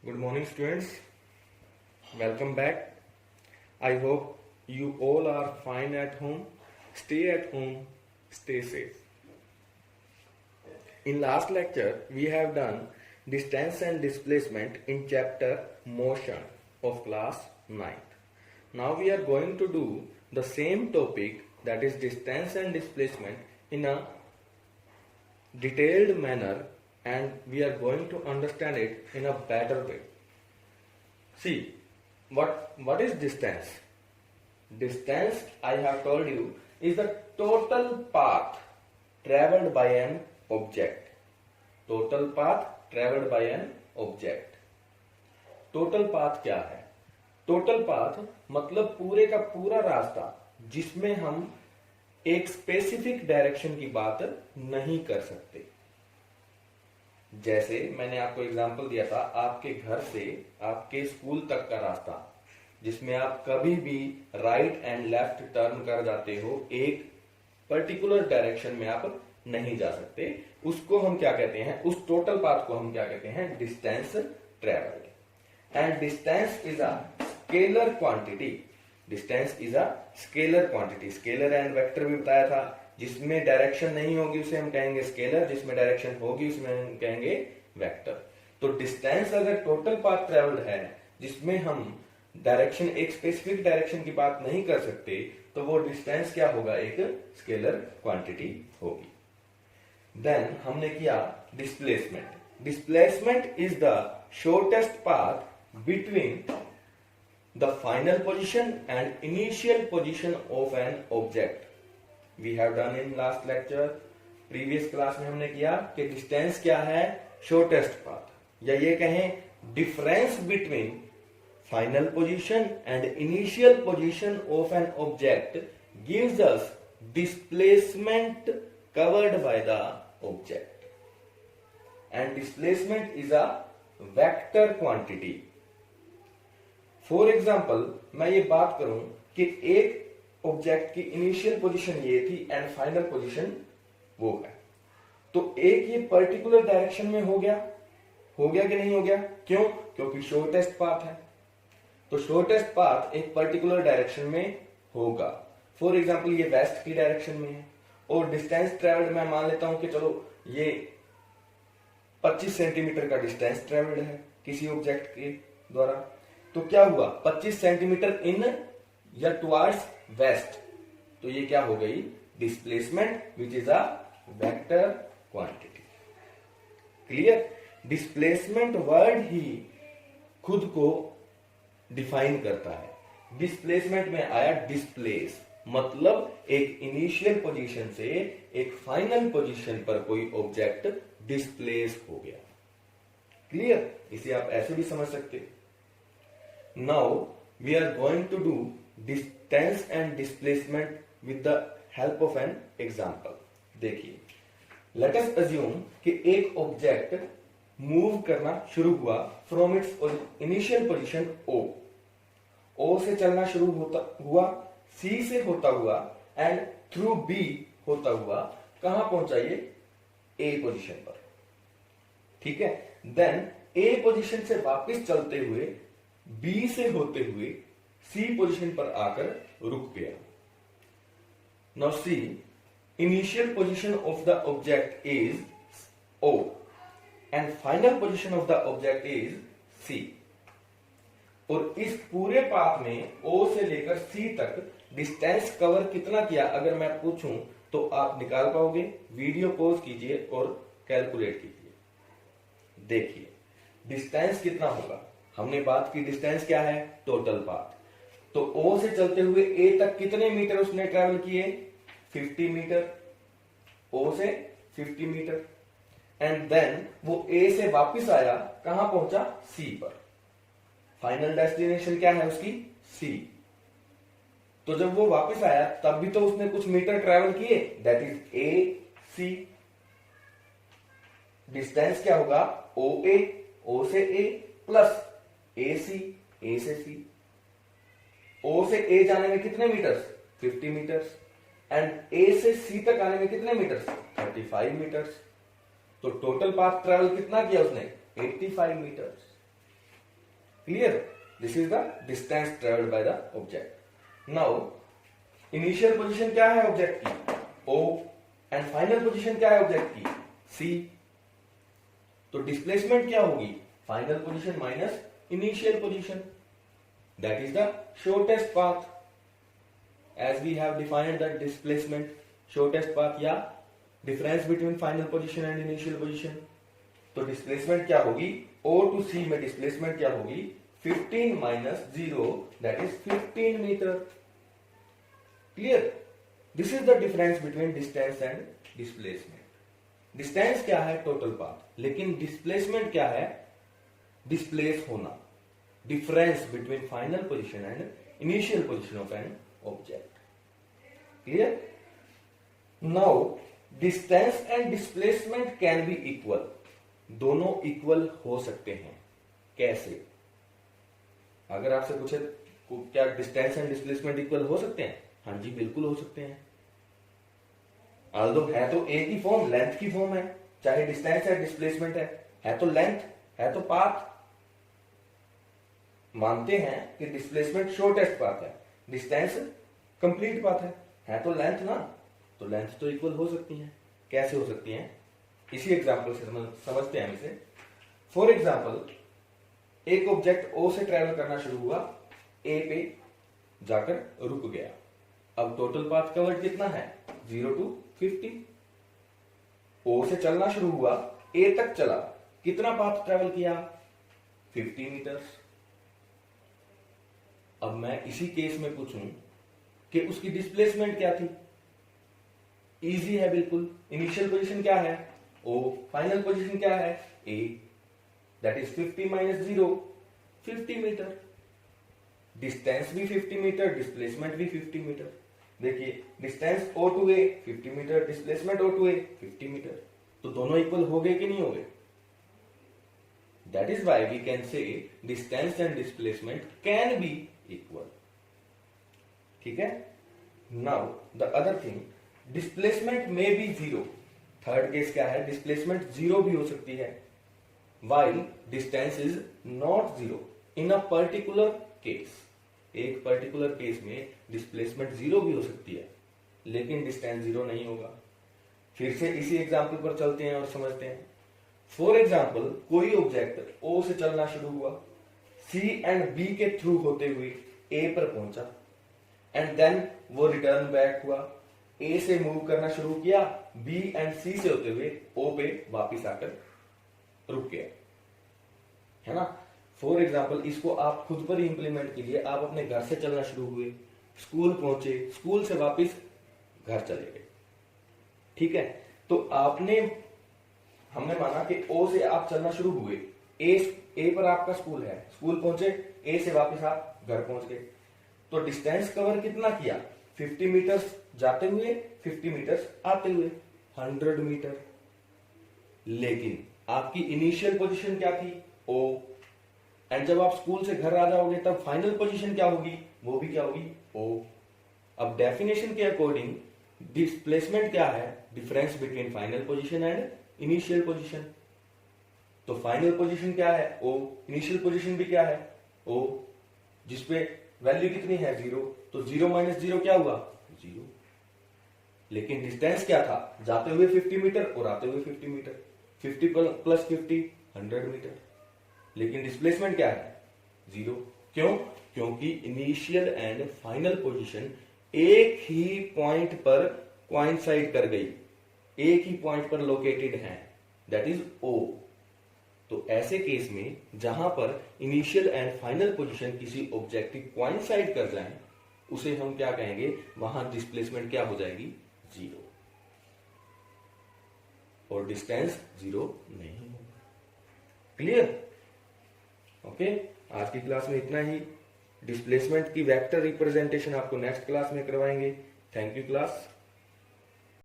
Good morning, students. Welcome back. I hope you all are fine at home. Stay at home, stay safe. In last lecture, we have done distance and displacement in chapter motion of class 9th. Now we are going to do the same topic, that is distance and displacement, in a detailed manner, and we are going to understand it in a better way. See, what is distance? Distance, I have told you, is the total path traveled by an object. Total path traveled by an object. Total path क्या है? Total path मतलब पूरे का पूरा रास्ता जिसमें हम एक स्पेसिफिक डायरेक्शन की बात नहीं कर सकते। जैसे मैंने आपको एग्जांपल दिया था, आपके घर से आपके स्कूल तक का रास्ता जिसमें आप कभी भी राइट एंड लेफ्ट टर्न कर जाते हो, एक पर्टिकुलर डायरेक्शन में आप नहीं जा सकते, उसको हम क्या कहते हैं? उस टोटल पाथ को हम क्या कहते हैं? Distance travelled. And distance is a scalar quantity. Distance is a scalar quantity. Scalar and vector भी बताया था। जिसमें डायरेक्शन नहीं होगी उसे हम कहेंगे स्केलर, जिसमें डायरेक्शन होगी उसमें हम कहेंगे वेक्टर। तो डिस्टेंस अगर टोटल पाथ ट्रेवल्ड है जिसमें हम डायरेक्शन, एक स्पेसिफिक डायरेक्शन की बात नहीं कर सकते, तो वो डिस्टेंस क्या होगा? एक स्केलर क्वांटिटी होगी। देन हमने किया displacement. Displacement is the shortest path between the final position and initial position of an object. We have done in last lecture. Previous class में हमने किया कि डिस्टेंस क्या है? शॉर्टेस्ट पाथ, या ये कहें difference between final position and initial position of an object gives us displacement covered by the object. And displacement is a vector quantity. For example, मैं ये बात करूं कि एक ऑब्जेक्ट की इनिशियल पोजीशन ये थी एंड फाइनल पोजीशन वो है, तो एक ये पर्टिकुलर डायरेक्शन में हो गया कि नहीं हो गया? क्यों? क्योंकि शॉर्टेस्ट पाथ है। तो शॉर्टेस्ट पाथ एक पर्टिकुलर डायरेक्शन में होगा। फॉर एग्जांपल, ये वेस्ट की डायरेक्शन में है और डिस्टेंस ट्रेवल्ड मैं मान लेता हूं कि चलो ये 25 सेंटीमीटर का डिस्टेंस ट्रेवल्ड है किसी ऑब्जेक्ट के द्वारा। तो क्या हुआ? 25 सेंटीमीटर इन या टुवर्ड्स वेस्ट, तो ये क्या हो गई? Displacement, which is a vector quantity. Clear? Displacement word ही खुद को डिफाइन करता है। डिस्प्लेसमेंट में आया डिस्प्लेस, मतलब एक इनिशियल पोजीशन से एक फाइनल पोजीशन पर कोई ऑब्जेक्ट डिस्प्लेस हो गया। क्लियर? इसे आप ऐसे भी समझ सकते। Now we are going to do distance and displacement with the help of an example. देखिए, लेट अस अज्यूम कि एक ऑब्जेक्ट मूव करना शुरू हुआ from its initial position O से चलना शुरू हुआ, सी से होता हुआ एंड थ्रू बी होता हुआ कहां पहुंचा? ये ए पोजीशन पर। ठीक है? देन ए पोजीशन से वापस चलते हुए बी से होते हुए सी पोजीशन पर आकर रुक गया। Now C, initial position of the object is O and final position of the object is C. और इस पूरे पाथ में ओ से लेकर सी तक डिस्टेंस कवर कितना किया? अगर मैं पूछूं तो आप निकाल पाओगे? वीडियो पॉज कीजिए और कैलकुलेट कीजिए। देखिए डिस्टेंस कितना होगा। हमने बात की डिस्टेंस क्या है? Total path. तो ओ से चलते हुए ए तक कितने मीटर उसने ट्रैवल किए? 50 मीटर। ओ से 50 मीटर। एंड देन वो ए से वापस आया, कहां पहुंचा? सी पर। फाइनल डेस्टिनेशन क्या है उसकी? सी। तो जब वो वापस आया तब भी तो उसने कुछ मीटर ट्रैवल किए, that is A C. Distance क्या होगा? ओ ए, ओ से ए प्लस ए सी, ए से सी। ओ से ए जाने में कितने मीटर्स? 50 मीटर्स। एंड ए से सी तक आने में कितने मीटर्स? 35 मीटर्स। तो टोटल पाथ ट्रेवल कितना किया उसने? 85 metres. Clear? This is the distance traveled by the object. Now, initial position क्या है ऑब्जेक्ट की? O, and final position क्या है ऑब्जेक्ट की? C. तो डिस्प्लेसमेंट क्या होगी? Final position minus initial position. That is the shortest path. As we have defined the displacement, shortest path या difference between final position and initial position. तो displacement क्या होगी? O to C में displacement क्या होगी? 15 minus 0, that is 15 meter. Clear? This is the difference between distance and displacement. Distance क्या है? Total path. लेकिन डिस्प्लेसमेंट क्या है? डिस्प्लेस होना. Difference between final position and initial position of an object. Clear? Now, distance and displacement can be equal. दोनों equal हो सकते हैं. कैसे? अगर आपसे पूछे क्या डिस्टेंस एंड डिस्प्लेसमेंट इक्वल हो सकते हैं? हाँ जी, बिल्कुल हो सकते हैं. ऑल्दो है तो एक ही फॉर्म, लेंथ की फॉर्म है. चाहे डिस्टेंस है डिस्प्लेसमेंट है तो लेंथ, है तो पाथ. मानते हैं कि डिस्प्लेसमेंट शॉर्टेस्ट पाथ है, डिस्टेंस कंप्लीट पाथ है तो लेंथ ना. तो लेंथ तो इक्वल हो सकती है. कैसे हो सकती है? इसी एग्जांपल से समझते हैं हम इसे. फॉर एग्जांपल, एक ऑब्जेक्ट O से ट्रेवल करना शुरू हुआ, A पे जाकर रुक गया. अब टोटल पाथ कवर्ड कितना है? 0 to 50. O से चलना शुरू हुआ, A तक चला, कितना पाथ ट्रेवल किया? 50 मीटर्स. अब मैं इसी केस में पूछूं कि उसकी डिस्प्लेसमेंट क्या थी? इजी है बिल्कुल. इनिशियल पोजीशन क्या है? O. फाइनल पोजीशन क्या है? A. That is 50 minus 0, 50 meter. Distance भी 50 मीटर, डिस्प्लेसमेंट भी 50 मीटर. देखिए, distance O to A 50 meter, displacement O to A 50 meter. तो दोनों इक्वल हो गए कि नहीं हो गए? That is why we can say distance and displacement can be equal. ठीक है? Now the other thing, displacement may be zero. Third case क्या है? डिस्प्लेसमेंट जीरो भी हो सकती है. While distance is not zero in a particular case. एक particular case में डिस्प्लेसमेंट जीरो भी हो सकती है, लेकिन डिस्टेंस जीरो नहीं होगा. फिर से इसी एग्जाम्पल पर चलते हैं और समझते हैं. फॉर एग्जाम्पल, कोई ऑब्जेक्ट O से चलना शुरू हुआ, C एंड B के थ्रू होते हुए A पर पहुंचा, एंड देन वो रिटर्न बैक हुआ. A से मूव करना शुरू किया, B एंड C से होते हुए O पे वापिस आकर रुक गया. है ना? फॉर एग्जाम्पल, इसको आप खुद पर ही इंप्लीमेंट कीजिए. आप अपने घर से चलना शुरू हुए, स्कूल पहुंचे, स्कूल से वापिस घर चले गए. ठीक है? तो हमने माना कि O से आप चलना शुरू हुए, A पर आपका स्कूल है, स्कूल पहुंचे, A से वापस आप घर पहुंच गए. तो डिस्टेंस कवर कितना किया? 50 मीटर्स जाते हुए, 50 मीटर्स आते हुए, 100 मीटर. लेकिन आपकी इनिशियल पोजीशन क्या थी? O. एंड जब आप स्कूल से घर आ जाओगे तब फाइनल पोजीशन क्या होगी? वो भी क्या होगी? O. अब डेफिनेशन के अकॉर्डिंग डिस्प्लेसमेंट क्या है? Difference between final position and initial position. तो फाइनल पोजीशन क्या है? O. इनिशियल पोजीशन भी क्या है? O. जिसपे वैल्यू कितनी है? 0. तो 0 माइनस 0 क्या हुआ? 0. लेकिन डिस्टेंस क्या था? जाते हुए 50 मीटर और आते हुए 50 मीटर. 50 plus 50 100 meter. लेकिन डिस्प्लेसमेंट क्या है? 0. क्यों? क्योंकि इनिशियल एंड फाइनल पोजीशन एक ही पॉइंट पर कोइंसाइड कर गई, एक ही पॉइंट पर लोकेटेड है, दैट इज O. तो ऐसे केस में जहां पर इनिशियल एंड फाइनल पोजीशन किसी ऑब्जेक्ट की कोइंसाइड कर जाए, उसे हम क्या कहेंगे? वहां डिस्प्लेसमेंट क्या हो जाएगी? 0. और डिस्टेंस 0 नहीं होगा. क्लियर? ओके, आज की क्लास में इतना ही. डिस्प्लेसमेंट की वेक्टर रिप्रेजेंटेशन आपको नेक्स्ट क्लास में करवाएंगे. Thank you class.